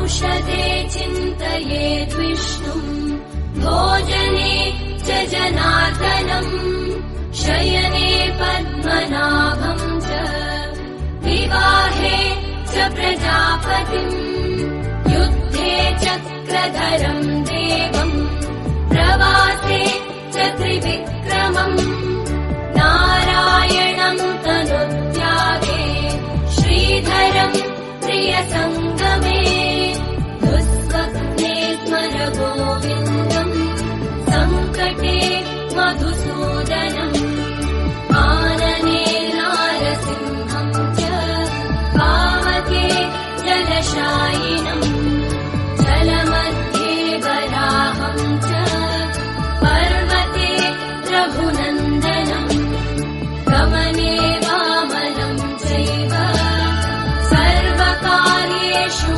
औषधे चिन्तयेद् विष्णुम् भोजने च जनार्दनम् शयने पद्मनाभम् च विवाहे च प्रजापतिम् युद्धे चक्रधरम् देवम् प्रवासे च त्रिविक्रमम् नारायणम् तनुत्यागे श्रीधरम् प्रियसङ्गमे दुःस्वप्ने स्मर गोविन्दम् सङ्कटे मधुसूदनम् आनने नारसिंहम् च पावके जलशायिनम् जलमध्ये वराहम् च